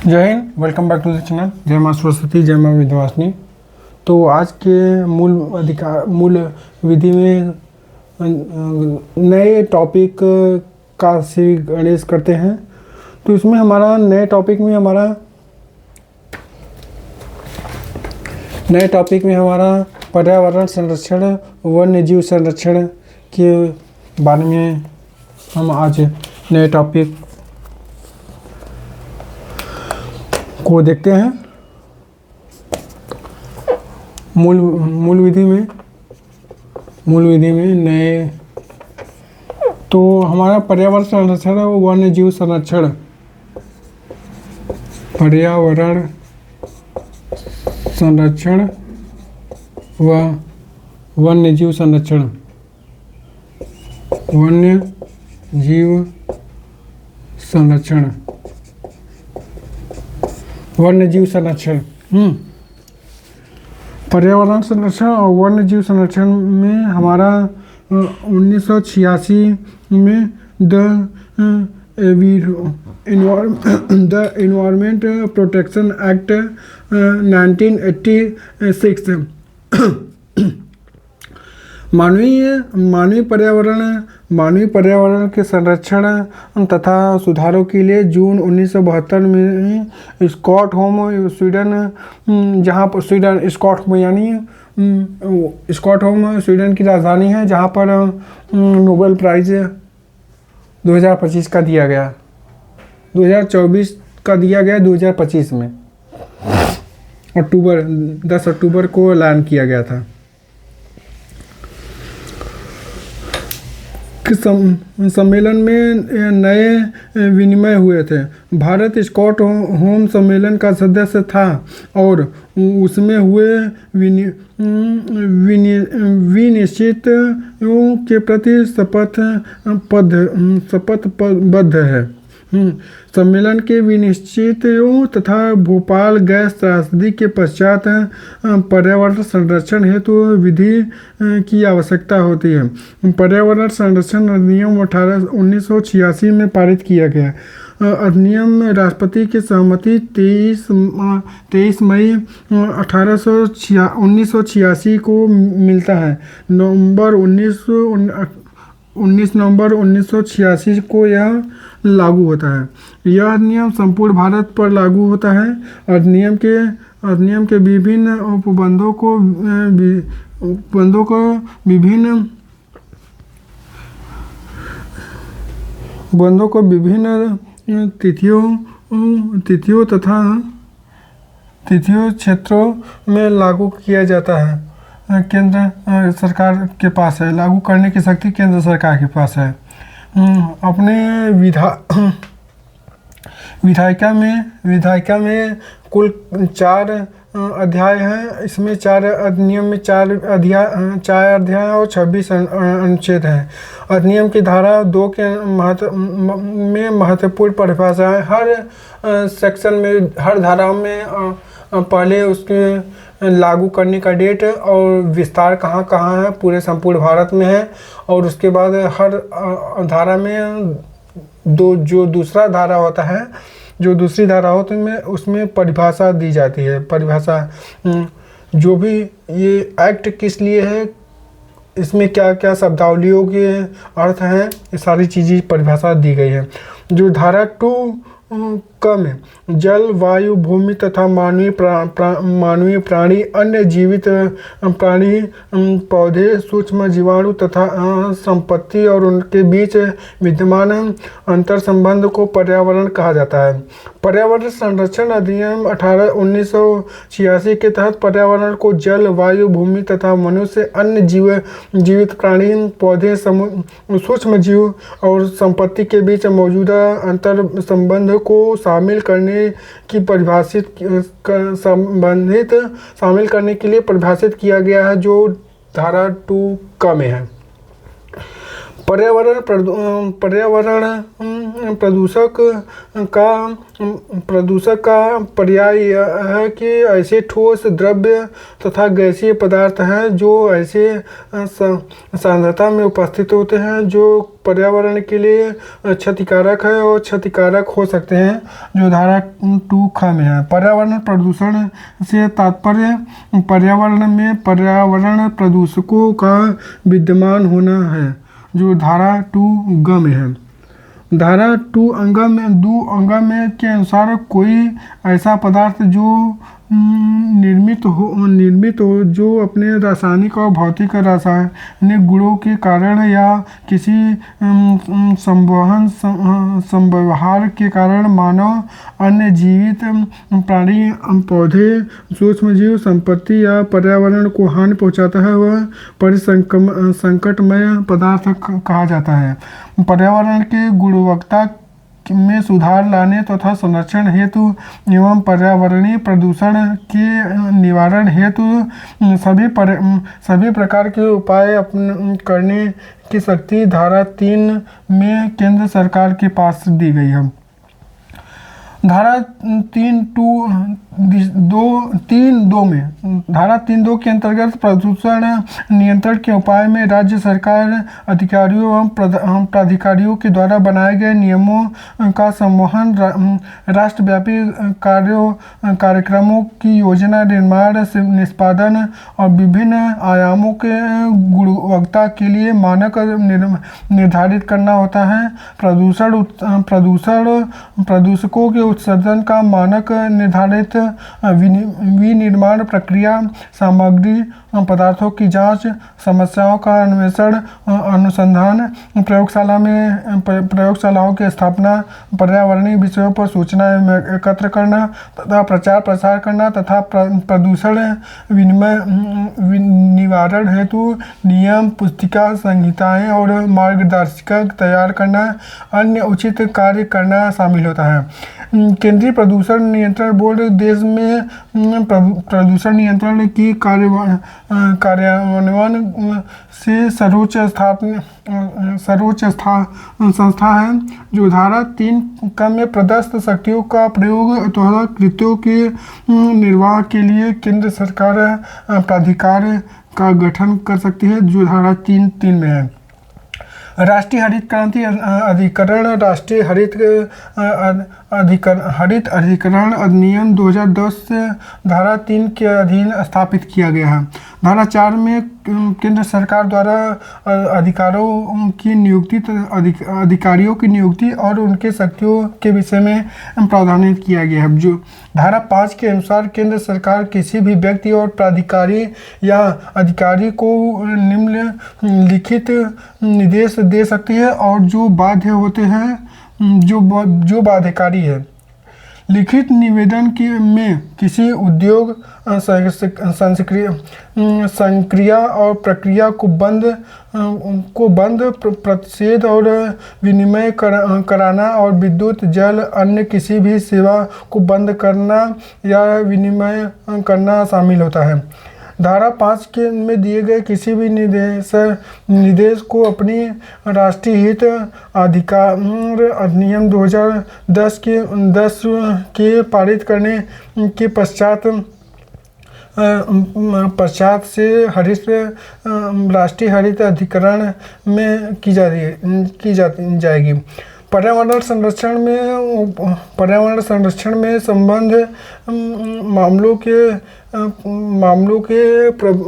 जय हिंद, welcome back to the channel. जय माँ सरस्वती, जय माँ विंध्यवासिनी। तो आज के मूल विधि में नए टॉपिक का श्री गणेश करते हैं। तो इसमें हमारा नए टॉपिक में हमारा पर्यावरण संरक्षण, वन्य जीव संरक्षण के बारे में हम आज नए टॉपिक को देखते हैं। मूल विधि में नए तो हमारा पर्यावरण संरक्षण और वन्य जीव संरक्षण, पर्यावरण संरक्षण व वन्य जीव संरक्षण, वन्य जीव संरक्षण, वन्य जीव संरक्षण। पर्यावरण संरक्षण और वन्य जीव संरक्षण में हमारा 1986 में द एनवायरमेंट प्रोटेक्शन एक्ट 1986 मानवीय पर्यावरण के संरक्षण तथा सुधारों के लिए जून 1972 में स्टॉकहोम स्वीडन, जहाँ पर स्टॉकहोम स्वीडन की राजधानी है, जहाँ पर नोबेल प्राइज़ 2025 का दिया गया, 2024 का दिया गया, 2025 में 10 अक्टूबर को ऐलान किया गया था। सम्मेलन में नए विनिमय हुए थे। भारत स्टॉकहोम सम्मेलन का सदस्य था और उसमें हुए विनिश्चितों के प्रति शपथबद्ध है। सम्मेलन के विनिश्चितों तथा भोपाल गैस त्रासदी के पश्चात पर्यावरण संरक्षण हेतु विधि की आवश्यकता होती है। पर्यावरण संरक्षण अधिनियम 1986 में पारित किया गया। अधिनियम राष्ट्रपति की सहमति 23 मई 1986 को मिलता है। 19 नवंबर 1986 को यह लागू होता है। यह अधिनियम संपूर्ण भारत पर लागू होता है। अधिनियम के विभिन्न उपबंधों को विभिन्न तिथियों तथा क्षेत्रों में लागू किया जाता है। केंद्र सरकार के पास है, लागू करने की शक्ति केंद्र सरकार के पास है। अपने विधायिका में कुल 4 अध्याय हैं। इसमें 4 अधिनियम में 4 अध्याय और 26 अनुच्छेद हैं। अधिनियम की धारा 2 के में महत्वपूर्ण परिभाषा है। हर सेक्शन में, हर धारा में पहले उसके लागू करने का डेट और विस्तार कहाँ है, पूरे संपूर्ण भारत में है। और उसके बाद हर धारा में जो दूसरी धारा होती है उसमें परिभाषा दी जाती है। परिभाषा जो भी ये एक्ट किस लिए है, इसमें क्या क्या शब्दावलियों के अर्थ हैं, ये सारी चीज़ें परिभाषा दी गई है। जो धारा 2 कम है, जल, वायु, भूमि तथा मानवीय प्राणी, अन्य जीवित प्राणी, पौधे, सूक्ष्म जीवाणु तथा संपत्ति और उनके बीच विद्यमान अंतर संबंध को पर्यावरण कहा जाता है। पर्यावरण संरक्षण अधिनियम 1986 के तहत पर्यावरण को जल, वायु, भूमि तथा मनुष्य, अन्य जीवित प्राणी, पौधे, सूक्ष्म जीव और संपत्ति के बीच मौजूदा अंतर संबंध को शामिल करने के लिए परिभाषित किया गया है, जो धारा 2 क में है। पर्यावरण प्रदूषक का पर्याय यह है कि ऐसे ठोस द्रव्य तथा गैसीय पदार्थ हैं जो ऐसे सांद्रता में उपस्थित होते हैं जो पर्यावरण के लिए क्षतिकारक है और क्षतिकारक हो सकते हैं, जो धारा 2 ख में है। पर्यावरण प्रदूषण से तात्पर्य पर्यावरण में पर्यावरण प्रदूषकों का विद्यमान होना है, जो धारा 2 ग में है। धारा 2 अंगा में के अनुसार कोई ऐसा पदार्थ जो निर्मित हो जो अपने रासायनिक और भौतिक रासायनिक गुणों के कारण या किसी संव्यवहार के कारण मानव, अन्य जीवित प्राणी, पौधे, सूक्ष्मजीव, संपत्ति या पर्यावरण को हानि पहुंचाता है, वह परिसंकटमय पदार्थ कहा जाता है। पर्यावरण के गुणवत्ता में सुधार लाने तथा संरक्षण हेतु एवं पर्यावरणीय प्रदूषण के निवारण हेतु सभी प्रकार के उपाय करने की शक्ति धारा 3 में केंद्र सरकार के पास दी गई है। धारा 3.2 में धारा 3.2 के अंतर्गत प्रदूषण नियंत्रण के उपाय में राज्य सरकार अधिकारियों एवं प्राधिकारियों के द्वारा बनाए गए नियमों का संवहन, राष्ट्रव्यापी कार्यक्रमों की योजना निर्माण, निष्पादन और विभिन्न आयामों के गुणवत्ता के लिए मानक निर्धारित करना होता है। प्रदूषकों के उत्सर्जन का मानक निर्धारित, विनिर्माण प्रक्रिया, सामग्री, पदार्थों की जांच, समस्याओं का अन्वेषण, अनुसंधान, प्रयोगशालाओं की स्थापना, पर्यावरणीय विषयों पर सूचना एकत्र करना तथा प्रचार प्रसार करना तथा प्रदूषण निवारण हेतु नियम, पुस्तिका, संहिताएं और मार्गदर्शिका तैयार करना, अन्य उचित कार्य करना शामिल होता है। केंद्रीय प्रदूषण नियंत्रण बोर्ड देश में प्रदूषण नियंत्रण की कार्यान्वयन से सर्वोच्च संस्था है, जो धारा 3 क में प्रदत्त शक्तियों का प्रयोग तथा कृत्यों के निर्वाह के लिए केंद्र सरकार प्राधिकार का गठन कर सकती है, जो धारा 3.3 में है। राष्ट्रीय हरित क्रांति अधिकरण राष्ट्रीय हरित अधिकरण अधिनियम 2010 धारा 3 के अधीन स्थापित किया गया है। धारा 4 में केंद्र सरकार द्वारा अधिकारियों की नियुक्ति और उनके शक्तियों के विषय में प्रावधान किया गया है। जो धारा 5 के अनुसार केंद्र सरकार किसी भी व्यक्ति और प्राधिकारी या अधिकारी को निम्नलिखित निर्देश दे सकती है और जो बाध्य होते हैं, जो बाध्यकारी है। लिखित निवेदन में किसी उद्योग, संक्रिया और प्रक्रिया को बंद, प्रतिषेध और विनिमय कराना और विद्युत, जल, अन्य किसी भी सेवा को बंद करना या विनिमय करना शामिल होता है। धारा 5 में दिए गए किसी भी निर्देश को अपनी राष्ट्रीय हित अधिकार अधिनियम 2010 के पारित करने के पश्चात से राष्ट्रीय हरित अधिकरण में की जाएगी। पर्यावरण संरक्षण में संबंध मामलों के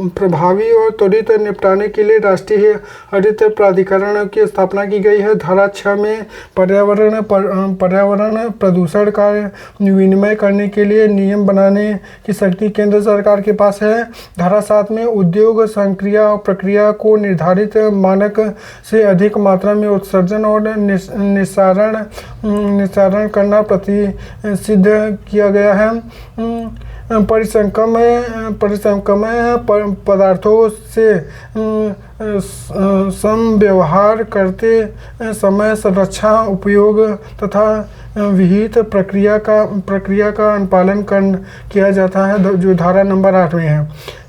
प्रभावी और त्वरित निपटाने के लिए राष्ट्रीय हरित प्राधिकरण की स्थापना की गई है। धारा 6 में पर्यावरण प्रदूषण का विनिमय करने के लिए नियम बनाने की शक्ति केंद्र सरकार के पास है। धारा 7 में उद्योग, संक्रिया और प्रक्रिया को निर्धारित मानक से अधिक मात्रा में उत्सर्जन और निस्सारण करना प्रतिषिद्ध किया गया है। परिसंक्रमय पदार्थों से समव्यवहार करते समय संरक्षा, उपयोग तथा विहित प्रक्रिया का अनुपालन किया जाता है, जो धारा नंबर 8 में है।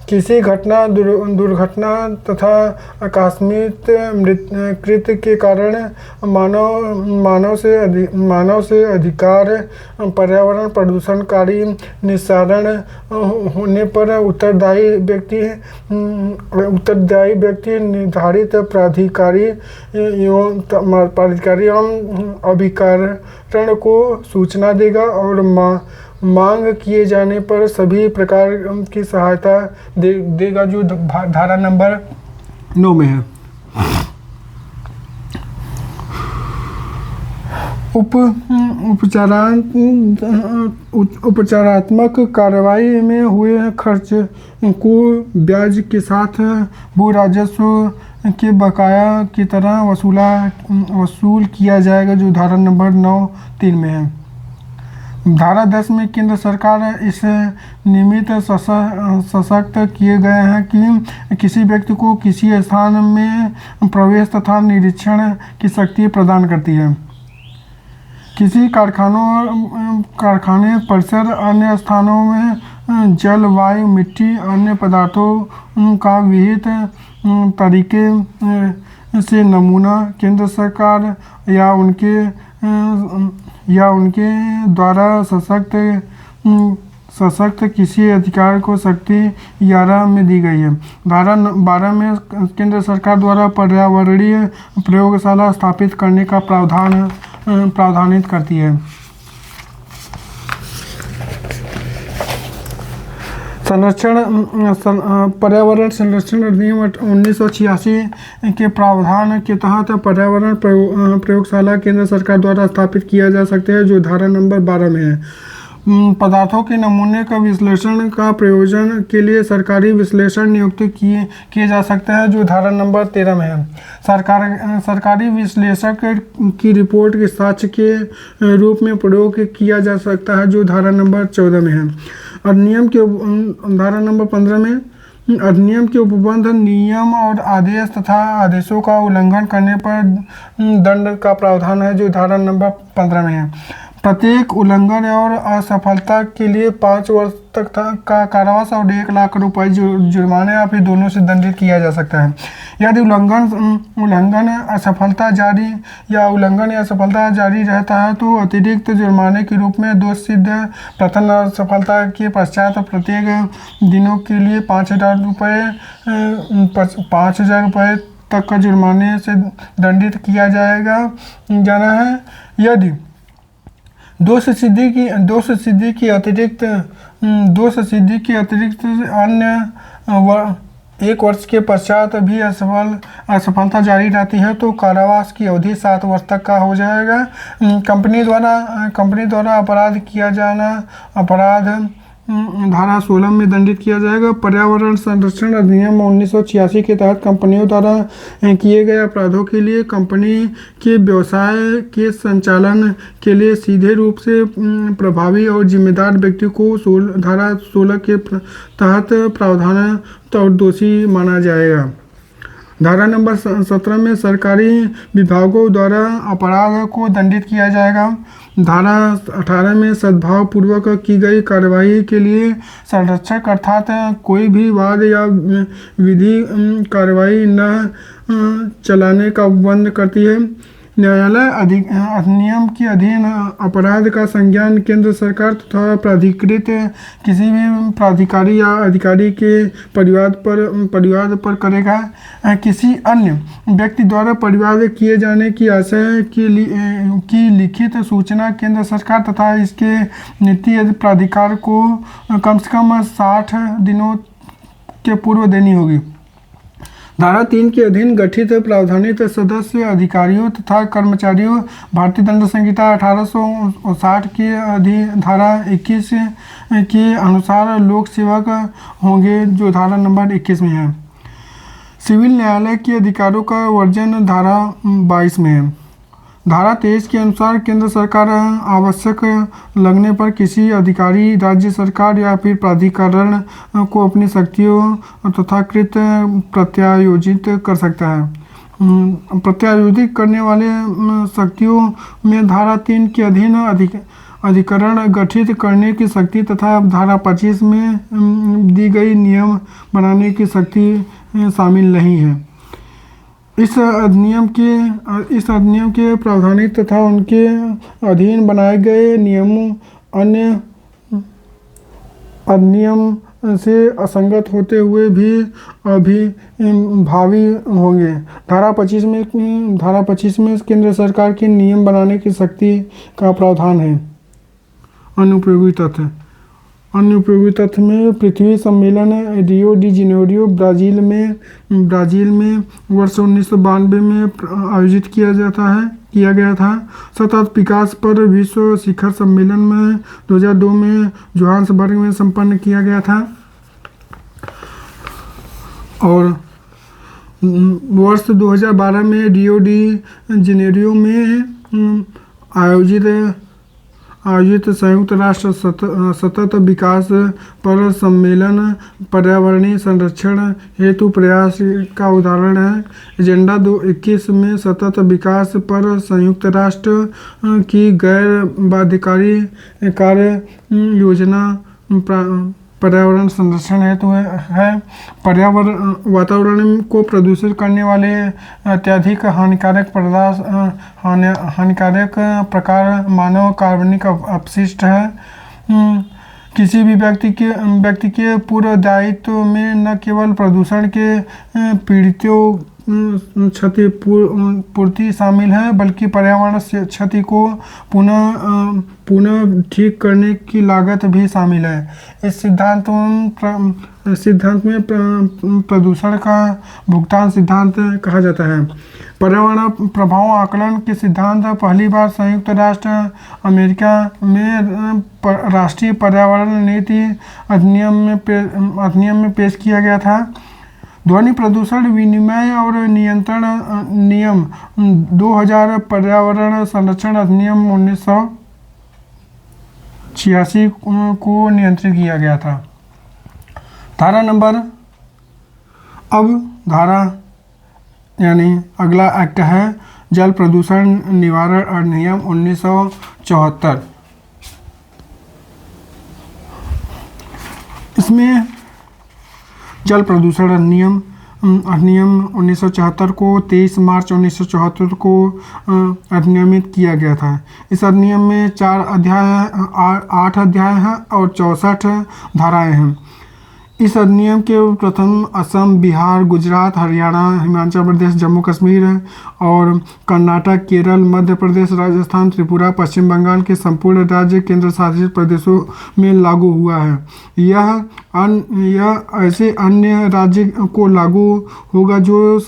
किसी घटना दुर्घटना तथा आकस्मिक कृत्य के कारण मानव से अधिकार पर्यावरण प्रदूषणकारी निस्सारण होने पर उत्तरदायी व्यक्ति निर्धारित प्राधिकारी एवं अभिकरण को सूचना देगा और मांग किए जाने पर सभी प्रकार की सहायता देगा, जो धारा नंबर 9 में है। उपचारात्मक कार्रवाई में हुए खर्च को ब्याज के साथ भू राजस्व के बकाया की तरह वसूल किया जाएगा, जो धारा नंबर 9(3) में है। धारा 10 में केंद्र सरकार इस निमित्त सशक्त किए गए हैं कि किसी व्यक्ति को किसी स्थान में प्रवेश तथा निरीक्षण की शक्ति प्रदान करती है। किसी कारखाने परिसर अन्य स्थानों में जल वायु मिट्टी अन्य पदार्थों का विहित तरीके से नमूना केंद्र सरकार या उनके द्वारा सशक्त किसी अधिकार को शक्ति 11 में दी गई है। धारा 12 में केंद्र सरकार द्वारा पर्यावरणीय प्रयोगशाला स्थापित करने का प्रावधानित करती है। पर्यावरण संरक्षण अधिनियम 1986 के प्रावधान के तहत पर्यावरण प्रयोगशाला केंद्र सरकार द्वारा स्थापित किया जा सकते हैं, जो धारा नंबर 12 में है। पदार्थों के नमूने का विश्लेषण का प्रयोजन के लिए सरकारी विश्लेषण नियुक्त किए जा सकते हैं, जो धारा नंबर 13 में है। सरकारी विश्लेषक की रिपोर्ट के साक्ष्य के रूप में प्रयोग किया जा सकता है, जो धारा नंबर 14 में है। अधिनियम के धारा नंबर 15 में अधिनियम के उपबंध नियम और आदेश तथा आदेशों का उल्लंघन करने पर दंड का प्रावधान है, जो धारा नंबर 15 में है। प्रत्येक उल्लंघन और असफलता के लिए 5 वर्ष तक का कारावास और 1 लाख रुपए जुर्माने या फिर दोनों से दंडित किया जा सकता है। यदि उल्लंघन असफलता जारी रहता है तो अतिरिक्त जुर्माने के रूप में दोष सिद्ध प्रथम असफलता के पश्चात प्रत्येक दिनों के लिए 5,000 रुपये तक का जुर्माने से दंडित किया जाना है। यदि दोष सिद्धि की अतिरिक्त अन्य 1 वर्ष के पश्चात भी असफलता जारी रहती है तो कारावास की अवधि 7 वर्ष तक का हो जाएगा। कंपनी द्वारा अपराध धारा 16 में दंडित किया जाएगा। पर्यावरण संरक्षण अधिनियम 1986 के तहत कंपनियों द्वारा किए गए अपराधों के लिए कंपनी के व्यवसाय के संचालन के लिए सीधे रूप से प्रभावी और जिम्मेदार व्यक्ति को धारा 16 के तहत प्रावधान और दोषी माना जाएगा। धारा नंबर 17 में सरकारी विभागों द्वारा अपराध को दंडित किया जाएगा। धारा 18 में सद्भाव पूर्वक की गई कार्रवाई के लिए संरक्षक अर्थात कोई भी वाद या विधि कार्रवाई न चलाने का बंद करती है। न्यायालय अधिनियम के अधीन अपराध का संज्ञान केंद्र सरकार तथा प्राधिकृत किसी भी प्राधिकारी या अधिकारी के परिवाद पर करेगा। किसी अन्य व्यक्ति द्वारा परिवाद किए जाने की आशय की लिखित सूचना केंद्र सरकार तथा इसके नीति प्राधिकार को कम से कम 60 दिनों के पूर्व देनी होगी। धारा 3 के अधीन गठित प्रावधानित सदस्य अधिकारियों तथा कर्मचारियों भारतीय दंड संहिता 1860 के अधीन धारा 21 के अनुसार लोक सेवक होंगे, जो धारा नंबर 21 में है। सिविल न्यायालय के अधिकारों का वर्णन धारा 22 में है। धारा 23 के अनुसार केंद्र सरकार आवश्यक लगने पर किसी अधिकारी, राज्य सरकार या फिर प्राधिकरण को अपनी शक्तियों तथा कृत्य प्रत्यायोजित कर सकता है। प्रत्यायुधिक करने वाले शक्तियों में धारा 3 के अधीन अधिकरण गठित करने की शक्ति तथा धारा 25 में दी गई नियम बनाने की शक्ति शामिल नहीं है। इस अधिनियम के प्रावधान तथा उनके अधीन बनाए गए नियमों अन्य अधिनियम से असंगत होते हुए भी अभिभावी होंगे। धारा 25 में केंद्र सरकार के नियम बनाने की शक्ति का प्रावधान है। अनुपयोगी तथ्य में पृथ्वी सम्मेलन रियो डी जेनेरियो ब्राज़ील में वर्ष 1992 में आयोजित किया गया था। सतत विकास पर विश्व शिखर सम्मेलन में 2002 में जोहान्सबर्ग में संपन्न किया गया था और वर्ष 2012 में रियो डी जेनेरियो में आयोजित संयुक्त राष्ट्र सतत विकास पर सम्मेलन पर्यावरणीय संरक्षण हेतु प्रयास का उदाहरण है। एजेंडा 2021 में सतत विकास पर संयुक्त राष्ट्र की गैर बाध्यकारी कार्य योजना पर्यावरण संरक्षण हेतु है। वातावरण को प्रदूषित करने वाले अत्यधिक हानिकारक प्रकार मानव कार्बनिक अपशिष्ट है। किसी भी व्यक्ति के पूर्व दायित्व में न केवल प्रदूषण के पीड़ितों क्षतिपूर्ति शामिल है बल्कि पर्यावरण से क्षति को पुनः ठीक करने की लागत भी शामिल है। इस सिद्धांत में प्रदूषण का भुगतान सिद्धांत कहा जाता है। पर्यावरण प्रभाव आकलन के सिद्धांत पहली बार संयुक्त राष्ट्र अमेरिका में राष्ट्रीय पर्यावरण नीति अधिनियम में पेश किया गया था। ध्वनि प्रदूषण विनिमय और नियंत्रण नियम 2000 पर्यावरण संरक्षण अधिनियम 1986 को नियंत्रित किया गया था। यानी अगला एक्ट है जल प्रदूषण निवारण अधिनियम 1974। इसमें जल प्रदूषण अधिनियम 1974 को 23 मार्च 1974 को अधिनियमित किया गया था। इस अधिनियम में 8 अध्याय हैं और 64 धाराएं हैं। इस अधिनियम के प्रथम असम, बिहार, गुजरात, हरियाणा, हिमाचल प्रदेश, जम्मू कश्मीर और कर्नाटक, केरल, मध्य प्रदेश, राजस्थान, त्रिपुरा, पश्चिम बंगाल के संपूर्ण राज्य केंद्र शासित प्रदेशों में लागू हुआ है। यह ऐसे अन्य राज्य को लागू होगा जो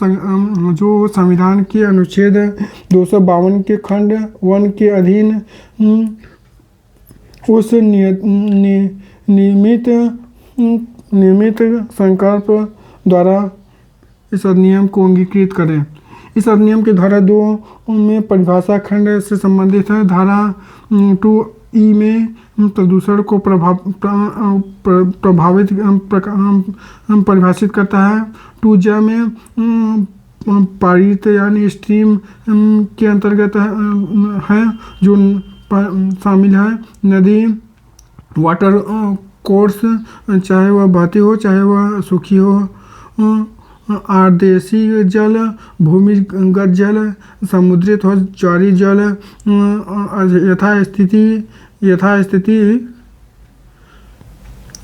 संविधान के अनुच्छेद 252 के खंड 1 के अधीन उस नियमित संकल्प द्वारा इस अधिनियम को अंगीकृत करें। इस अधिनियम की धारा 2 में परिभाषा खंड से संबंधित है। धारा 2E में प्रदूषण को परिभाषित करता है। 2J में पारित यानी स्ट्रीम के अंतर्गत है जो शामिल है। नदी, वाटर कोर्स, चाहे वह बहती हो चाहे वह सूखी हो, आर्देशी जल, भूमिगत जल, समुद्री अथवा ज्वारी जल,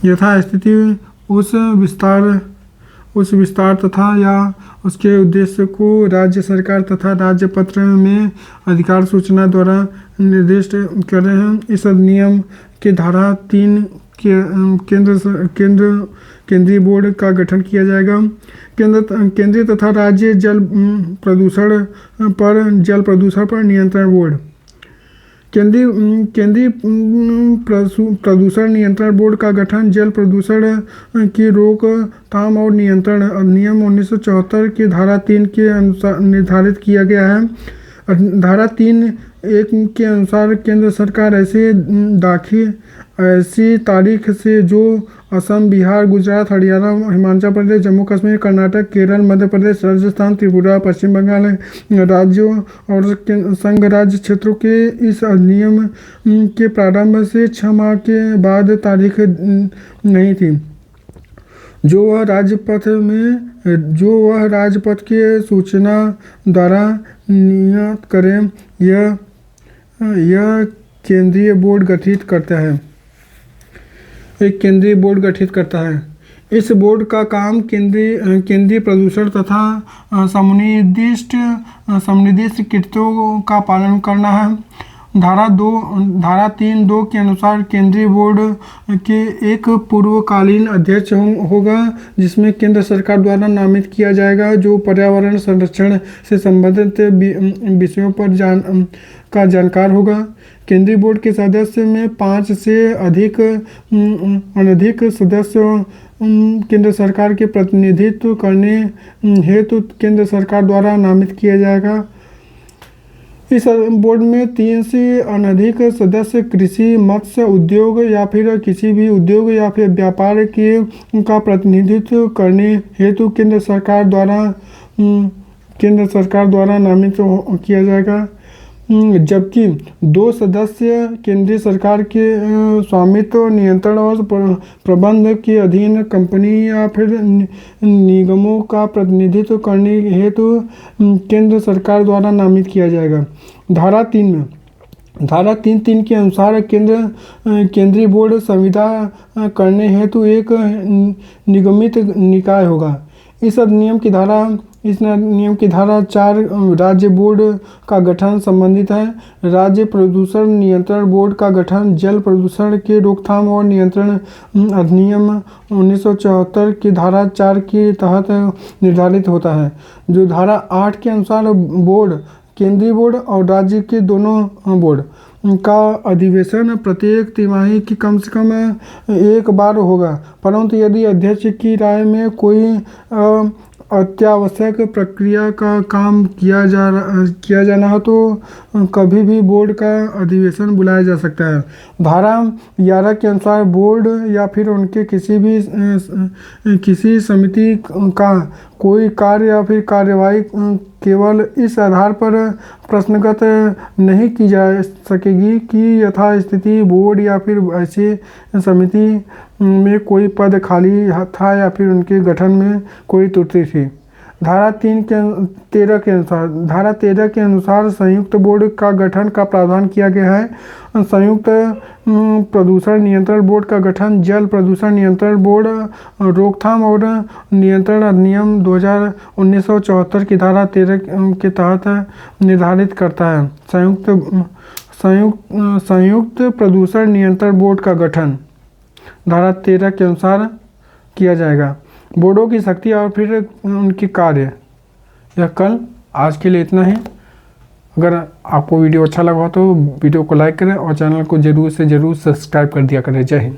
यथास्थिति उस विस्तार तथा या उसके उद्देश्य को राज्य सरकार तथा राज्य पत्र में अधिकार सूचना द्वारा निर्दिष्ट कर रहे हैं। इस अधिनियम के धारा 3 केंद्रीय बोर्ड का गठन किया जाएगा। केंद्रीय तथा राज्य जल प्रदूषण पर नियंत्रण बोर्ड। केंद्रीय प्रदूषण नियंत्रण बोर्ड का गठन जल प्रदूषण की रोकथाम और नियंत्रण अधिनियम 1974 की धारा 3 के अनुसार निर्धारित किया गया है। धारा 3 एक के अनुसार केंद्र सरकार ऐसी तारीख से जो असम, बिहार, गुजरात, हरियाणा, हिमाचल प्रदेश, जम्मू कश्मीर, कर्नाटक, केरल, मध्य प्रदेश, राजस्थान, त्रिपुरा, पश्चिम बंगाल राज्यों और संघ राज्य क्षेत्रों के इस अधिनियम के प्रारंभ से 6 माह के बाद तारीख नहीं थी जो वह राजपथ के सूचना द्वारा नियत करें। यह केंद्रीय बोर्ड गठित करता है। एक केंद्रीय बोर्ड गठित करता है। इस बोर्ड का काम केंद्रीय प्रदूषण तथा समुनिर्दिष्ट कृत्यों का पालन करना है। धारा 3(2) के अनुसार केंद्रीय बोर्ड के एक पूर्वकालीन अध्यक्ष होगा जिसमें केंद्र सरकार द्वारा नामित किया जाएगा, जो पर्यावरण संरक्षण से संबंधित विषयों पर जानकार होगा। केंद्रीय बोर्ड के सदस्य में 5 से अनधिक सदस्य केंद्र सरकार के प्रतिनिधित्व करने हेतु केंद्र सरकार द्वारा नामित किया जाएगा। इस बोर्ड में 3 से अनधिक सदस्य कृषि, मत्स्य उद्योग या फिर किसी भी उद्योग या फिर व्यापार का प्रतिनिधित्व करने हेतु केंद्र सरकार द्वारा नामित किया जाएगा, जबकि 2 सदस्य केंद्रीय सरकार के स्वामित्व, नियंत्रण और प्रबंधन के अधीन कंपनी या फिर निगमों का प्रतिनिधित्व करने हेतु केंद्र सरकार द्वारा नामित किया जाएगा। धारा 3(3) के अनुसार केंद्रीय बोर्ड संविदा करने हेतु एक निगमित निकाय होगा। इस अधिनियम की धारा 4 राज्य बोर्ड का गठन संबंधित है। राज्य प्रदूषण नियंत्रण बोर्ड का गठन जल प्रदूषण के रोकथाम और नियंत्रण अधिनियम 1974 की धारा 4 के तहत निर्धारित होता है, जो धारा 8 के अनुसार केंद्रीय बोर्ड और राज्य के दोनों बोर्ड का अधिवेशन प्रत्येक तिमाही की कम से कम एक बार होगा, परंतु यदि अध्यक्ष की राय में कोई अत्यावश्यक प्रक्रिया का काम किया जाना हो तो कभी भी बोर्ड का अधिवेशन बुलाया जा सकता है। धारा 11 के अनुसार बोर्ड या फिर उनके किसी समिति का कोई कार्य या फिर कार्यवाही केवल इस आधार पर प्रश्नगत नहीं की जा सकेगी कि यथास्थिति बोर्ड या फिर ऐसी समिति में कोई पद खाली था या फिर उनके गठन में कोई त्रुटि थी। धारा 13 के अनुसार संयुक्त बोर्ड का गठन का प्रावधान किया गया है। संयुक्त प्रदूषण नियंत्रण बोर्ड का गठन जल प्रदूषण नियंत्रण बोर्ड रोकथाम और नियंत्रण अधिनियम 1974 की धारा 13 के तहत निर्धारित करता है। संयुक्त प्रदूषण नियंत्रण बोर्ड का गठन धारा 13 के अनुसार किया जाएगा। बोर्डों की शक्ति और फिर उनके कार्य। यह आज के लिए इतना ही। अगर आपको वीडियो अच्छा लगा तो वीडियो को लाइक करें और चैनल को ज़रूर से ज़रूर सब्सक्राइब कर दिया करें। जय हिंद।